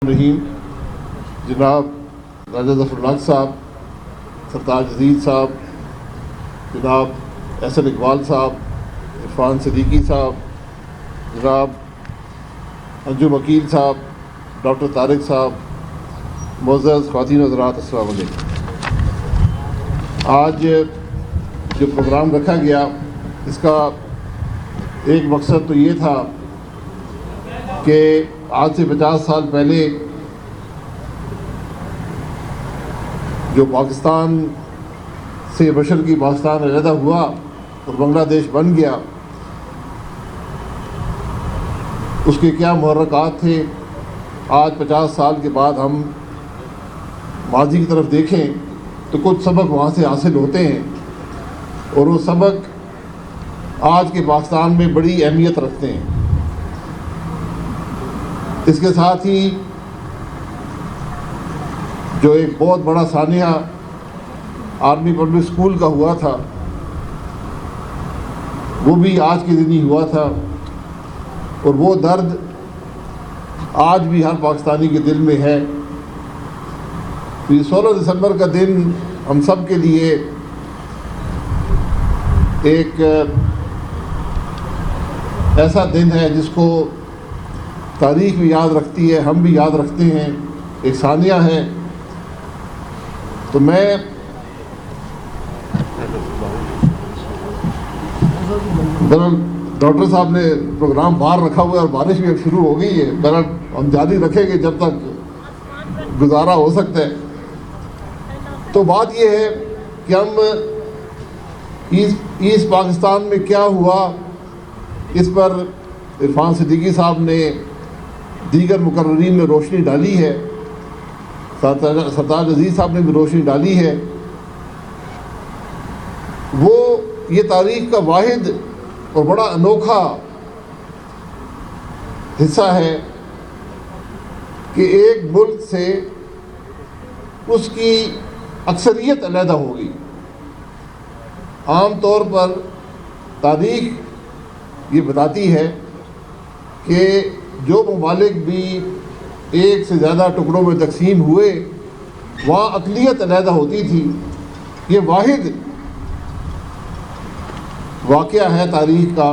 رحیم جناب راجہ ظفر الحق صاحب، سرتاج عزیز صاحب، جناب احسن اقبال صاحب، عرفان صدیقی صاحب، جناب انجم وکیل صاحب، ڈاکٹر طارق صاحب، معزز خواتین حضرات، السلام علیکم۔ آج جو پروگرام رکھا گیا اس کا ایک مقصد تو یہ تھا کہ آج سے 50 سال پہلے جو پاکستان سے مشرقی پاکستان علیحدہ ہوا اور بنگلہ دیش بن گیا، اس کے کیا محرکات تھے۔ آج 50 سال کے بعد ہم ماضی کی طرف دیکھیں تو کچھ سبق وہاں سے حاصل ہوتے ہیں، اور وہ سبق آج کے پاکستان میں بڑی اہمیت رکھتے ہیں۔ اس کے ساتھ ہی جو ایک بہت بڑا سانحہ آرمی پبلک اسکول کا ہوا تھا، وہ بھی آج کے دن ہی ہوا تھا، اور وہ درد آج بھی ہر پاکستانی کے دل میں ہے۔ یہ 16 دسمبر کا دن ہم سب کے لیے ایک ایسا دن ہے جس کو تاریخ بھی یاد رکھتی ہے، ہم بھی یاد رکھتے ہیں، ایک سانحہ ہے۔ تو میں ڈاکٹر صاحب نے پروگرام باہر رکھا ہوا ہے اور بارش بھی اب شروع ہو گئی ہے، بہرحال ہم جاری رکھیں گے جب تک گزارا ہو سکتا ہے۔ تو بات یہ ہے کہ ہم ایسٹ پاکستان میں کیا ہوا، اس پر عرفان صدیقی صاحب نے، دیگر مقررین نے روشنی ڈالی ہے، سرتاج عزیز صاحب نے بھی روشنی ڈالی ہے۔ وہ یہ تاریخ کا واحد اور بڑا انوکھا حصہ ہے کہ ایک ملک سے اس کی اکثریت علیحدہ ہو گئی۔ عام طور پر تاریخ یہ بتاتی ہے کہ جو ممالک بھی ایک سے زیادہ ٹکڑوں میں تقسیم ہوئے وہاں اقلیت علیحدہ ہوتی تھی۔ یہ واحد واقعہ ہے تاریخ کا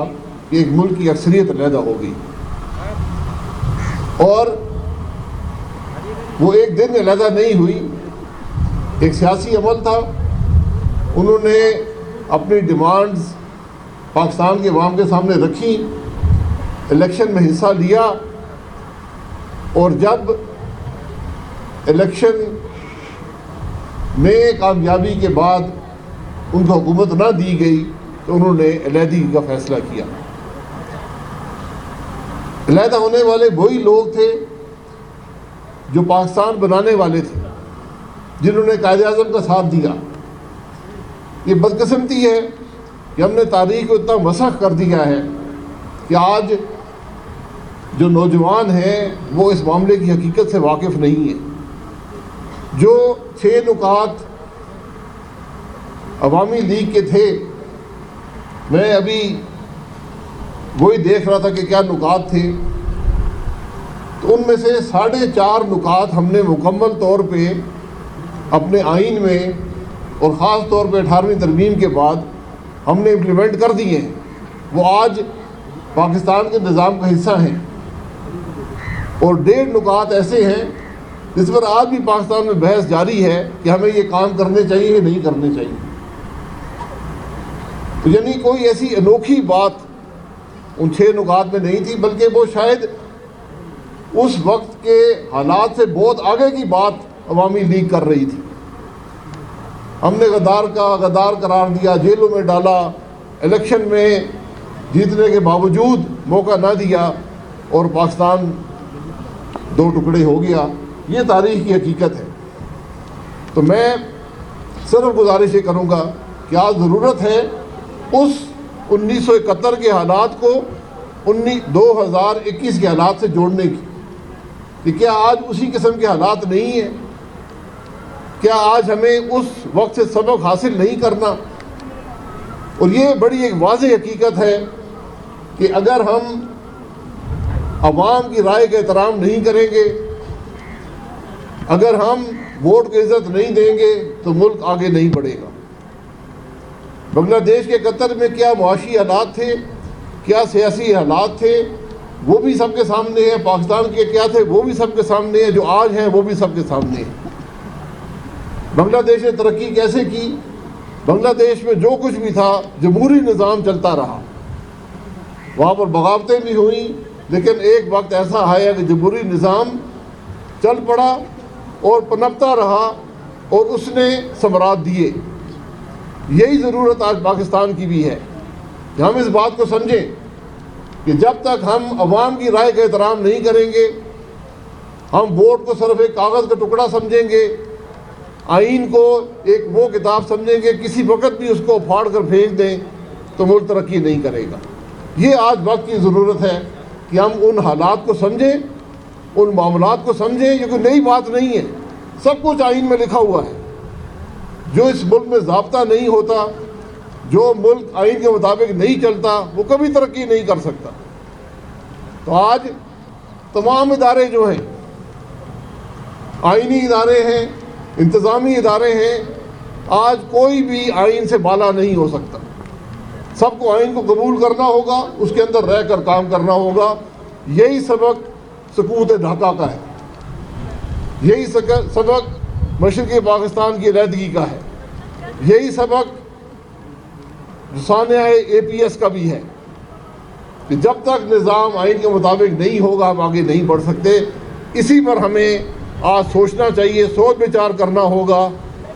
کہ ایک ملک کی اکثریت علیحدہ ہو گئی، اور وہ ایک دن علیحدہ نہیں ہوئی، ایک سیاسی عمل تھا۔ انہوں نے اپنی ڈیمانڈز پاکستان کے عوام کے سامنے رکھی، الیکشن میں حصہ لیا، اور جب الیکشن میں کامیابی کے بعد ان کو حکومت نہ دی گئی تو انہوں نے علیحدگی کا فیصلہ کیا۔ علیحدہ ہونے والے وہی لوگ تھے جو پاکستان بنانے والے تھے، جنہوں نے قائد اعظم کا ساتھ دیا۔ یہ بدقسمتی ہے کہ ہم نے تاریخ کو اتنا مسخ کر دیا ہے کہ آج جو نوجوان ہیں وہ اس معاملے کی حقیقت سے واقف نہیں ہیں۔ جو 6 نکات عوامی لیگ کے تھے، میں ابھی وہی دیکھ رہا تھا کہ کیا نکات تھے، تو ان میں سے 4.5 نکات ہم نے مکمل طور پہ اپنے آئین میں اور خاص طور پہ 18ویں ترمیم کے بعد ہم نے امپلیمنٹ کر دیے ہیں۔ وہ آج پاکستان کے نظام کا حصہ ہیں، اور 1.5 نکات ایسے ہیں جس پر آج بھی پاکستان میں بحث جاری ہے کہ ہمیں یہ کام کرنے چاہیے یا نہیں کرنے چاہیے۔ تو یعنی کوئی ایسی انوکھی بات ان 6 نکات میں نہیں تھی، بلکہ وہ شاید اس وقت کے حالات سے بہت آگے کی بات عوامی لیگ کر رہی تھی۔ ہم نے غدار قرار دیا، جیلوں میں ڈالا، الیکشن میں جیتنے کے باوجود موقع نہ دیا، اور پاکستان 2 ٹکڑے ہو گیا۔ یہ تاریخ کی حقیقت ہے۔ تو میں صرف گزارش یہ کروں گا کہ آج ضرورت ہے اس 1971 کے حالات کو 2021 کے حالات سے جوڑنے کی، کہ کیا آج اسی قسم کے حالات نہیں ہیں؟ کیا آج ہمیں اس وقت سے سبق حاصل نہیں کرنا؟ اور یہ بڑی ایک واضح حقیقت ہے کہ اگر ہم عوام کی رائے کا احترام نہیں کریں گے، اگر ہم ووٹ کو عزت نہیں دیں گے تو ملک آگے نہیں بڑھے گا۔ بنگلہ دیش کے قطر میں کیا معاشی حالات تھے، کیا سیاسی حالات تھے، وہ بھی سب کے سامنے ہیں۔ پاکستان کے کیا تھے وہ بھی سب کے سامنے ہیں، جو آج ہیں وہ بھی سب کے سامنے ہیں۔ بنگلہ دیش نے ترقی کیسے کی؟ بنگلہ دیش میں جو کچھ بھی تھا جمہوری نظام چلتا رہا، وہاں پر بغاوتیں بھی ہوئیں، لیکن ایک وقت ایسا آیا کہ جمہوری نظام چل پڑا اور پنپتا رہا اور اس نے ثمرات دیے۔ یہی ضرورت آج پاکستان کی بھی ہے کہ ہم اس بات کو سمجھیں کہ جب تک ہم عوام کی رائے کا احترام نہیں کریں گے، ہم ووٹ کو صرف ایک کاغذ کا ٹکڑا سمجھیں گے، آئین کو ایک وہ کتاب سمجھیں گے، کسی وقت بھی اس کو پھاڑ کر پھینک دیں، تو ملک ترقی نہیں کرے گا۔ یہ آج وقت کی ضرورت ہے کہ ہم ان حالات کو سمجھیں، ان معاملات کو سمجھیں۔ یہ کوئی نئی بات نہیں ہے، سب کچھ آئین میں لکھا ہوا ہے۔ جو اس ملک میں ضابطہ نہیں ہوتا، جو ملک آئین کے مطابق نہیں چلتا، وہ کبھی ترقی نہیں کر سکتا۔ تو آج تمام ادارے جو ہیں، آئینی ادارے ہیں، انتظامی ادارے ہیں، آج کوئی بھی آئین سے بالا نہیں ہو سکتا۔ سب کو آئین کو قبول کرنا ہوگا، اس کے اندر رہ کر کام کرنا ہوگا۔ یہی سبق سکوت ڈھاکہ کا ہے، یہی سبق مشرقی پاکستان کی علیحدگی کا ہے، یہی سبق سانحہ اے پی ایس کا بھی ہے کہ جب تک نظام آئین کے مطابق نہیں ہوگا ہم آگے نہیں بڑھ سکتے۔ اسی پر ہمیں آج سوچنا چاہیے، سوچ بچار کرنا ہوگا،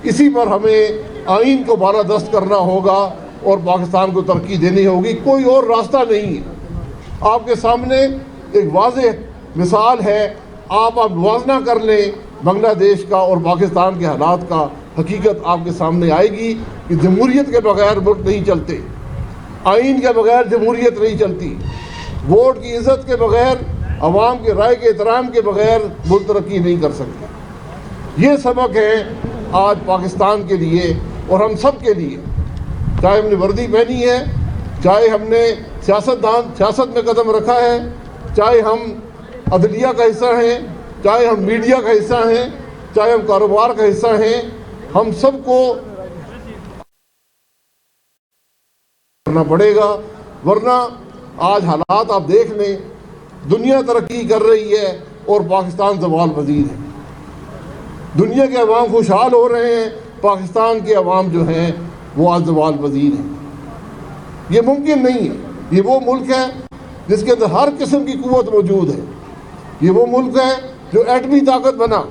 اسی پر ہمیں آئین کو بالادست کرنا ہوگا اور پاکستان کو ترقی دینی ہوگی۔ کوئی اور راستہ نہیں ہے۔ آپ کے سامنے ایک واضح مثال ہے، آپ موازنہ کر لیں بنگلہ دیش کا اور پاکستان کے حالات کا، حقیقت آپ کے سامنے آئے گی کہ جمہوریت کے بغیر ملک نہیں چلتے، آئین کے بغیر جمہوریت نہیں چلتی، ووٹ کی عزت کے بغیر، عوام کی رائے کے احترام کے بغیر ملک ترقی نہیں کر سکتے۔ یہ سبق ہے آج پاکستان کے لیے اور ہم سب کے لیے، چاہے ہم نے وردی پہنی ہے، چاہے ہم نے سیاست میں قدم رکھا ہے، چاہے ہم عدلیہ کا حصہ ہیں، چاہے ہم میڈیا کا حصہ ہیں، چاہے ہم کاروبار کا حصہ ہیں، ہم سب کو کرنا پڑے گا، ورنہ آج حالات آپ دیکھ لیں، دنیا ترقی کر رہی ہے اور پاکستان زوال پذیر ہے۔ دنیا کے عوام خوشحال ہو رہے ہیں، پاکستان کے عوام جو ہیں وہ آج زوال پذیر ہیں۔ یہ ممکن نہیں ہے۔ یہ وہ ملک ہے جس کے اندر ہر قسم کی قوت موجود ہے۔ یہ وہ ملک ہے جو ایٹمی طاقت بنا،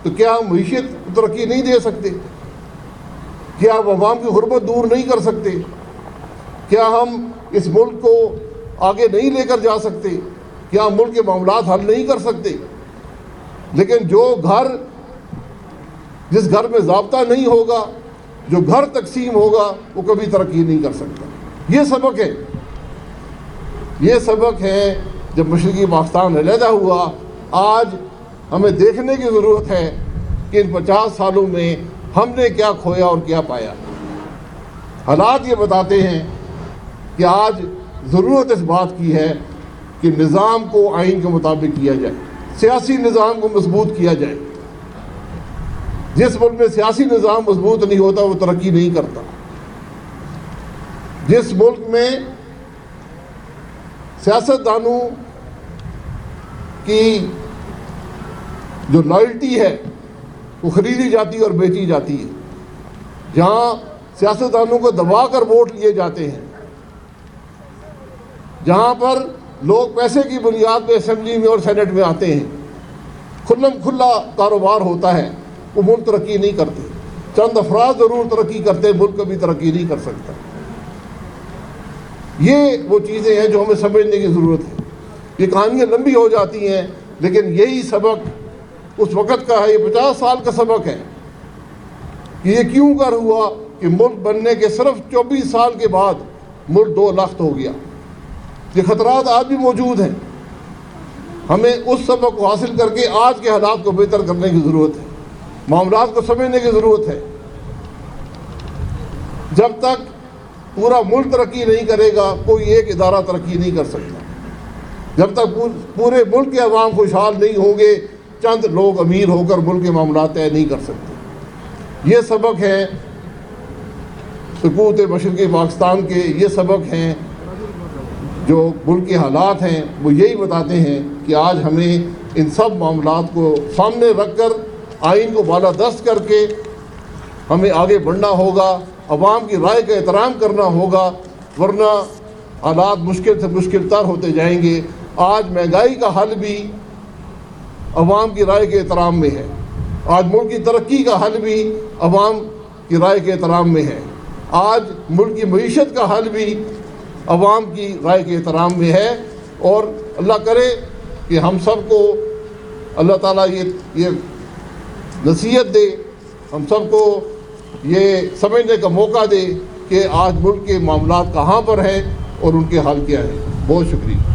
تو کیا ہم معیشت ترقی نہیں دے سکتے؟ کیا ہم عوام کی غربت دور نہیں کر سکتے؟ کیا ہم اس ملک کو آگے نہیں لے کر جا سکتے؟ کیا ہم ملک کے معاملات حل نہیں کر سکتے؟ لیکن جس گھر میں ضابطہ نہیں ہوگا، جو گھر تقسیم ہوگا، وہ کبھی ترقی نہیں کر سکتا۔ یہ سبق ہے، یہ سبق ہے جب مشرقی پاکستان علیحدہ ہوا۔ آج ہمیں دیکھنے کی ضرورت ہے کہ ان 50 سالوں میں ہم نے کیا کھویا اور کیا پایا۔ حالات یہ بتاتے ہیں کہ آج ضرورت اس بات کی ہے کہ نظام کو آئین کے مطابق کیا جائے، سیاسی نظام کو مضبوط کیا جائے۔ جس ملک میں سیاسی نظام مضبوط نہیں ہوتا وہ ترقی نہیں کرتا۔ جس ملک میں سیاستدانوں کی جو لائلٹی ہے وہ خریدی جاتی ہے اور بیچی جاتی ہے، جہاں سیاستدانوں کو دبا کر ووٹ لیے جاتے ہیں، جہاں پر لوگ پیسے کی بنیاد پہ اسمبلی میں اور سینٹ میں آتے ہیں، کھلم کھلا کاروبار ہوتا ہے، وہ ملک ترقی نہیں کرتے۔ چند افراد ضرور ترقی کرتے، ملک کبھی ترقی نہیں کر سکتا۔ یہ وہ چیزیں ہیں جو ہمیں سمجھنے کی ضرورت ہے۔ یہ کہانیاں لمبی ہو جاتی ہیں، لیکن یہی سبق اس وقت کا ہے، یہ 50 سال کا سبق ہے کہ یہ کیوں کر ہوا کہ ملک بننے کے صرف 24 سال کے بعد ملک 2 لخت ہو گیا۔ یہ خطرات آج بھی موجود ہیں، ہمیں اس سبق کو حاصل کر کے آج کے حالات کو بہتر کرنے کی ضرورت ہے، معاملات کو سمجھنے کی ضرورت ہے۔ جب تک پورا ملک ترقی نہیں کرے گا، کوئی ایک ادارہ ترقی نہیں کر سکتا۔ جب تک پورے ملک کے عوام خوشحال نہیں ہوں گے، چند لوگ امیر ہو کر ملک کے معاملات طے نہیں کر سکتے۔ یہ سبق ہے سکوت مشرقی پاکستان کے، یہ سبق ہیں جو ملک کے حالات ہیں، وہ یہی بتاتے ہیں کہ آج ہمیں ان سب معاملات کو سامنے رکھ کر آئین کو بالادست کر کے ہمیں آگے بڑھنا ہوگا، عوام کی رائے کا احترام کرنا ہوگا، ورنہ حالات مشکل سے مشکل تر ہوتے جائیں گے۔ آج مہنگائی کا حل بھی عوام کی رائے کے احترام میں ہے، آج ملک کی ترقی کا حل بھی عوام کی رائے کے احترام میں ہے، آج ملک کی معیشت کا حل بھی عوام کی رائے کے احترام میں ہے۔ اور اللہ کرے کہ ہم سب کو اللہ تعالیٰ یہ نصیحت دے، ہم سب کو یہ سمجھنے کا موقع دے کہ آج ملک کے معاملات کہاں پر ہیں اور ان کے حل کیا ہے۔ بہت شکریہ۔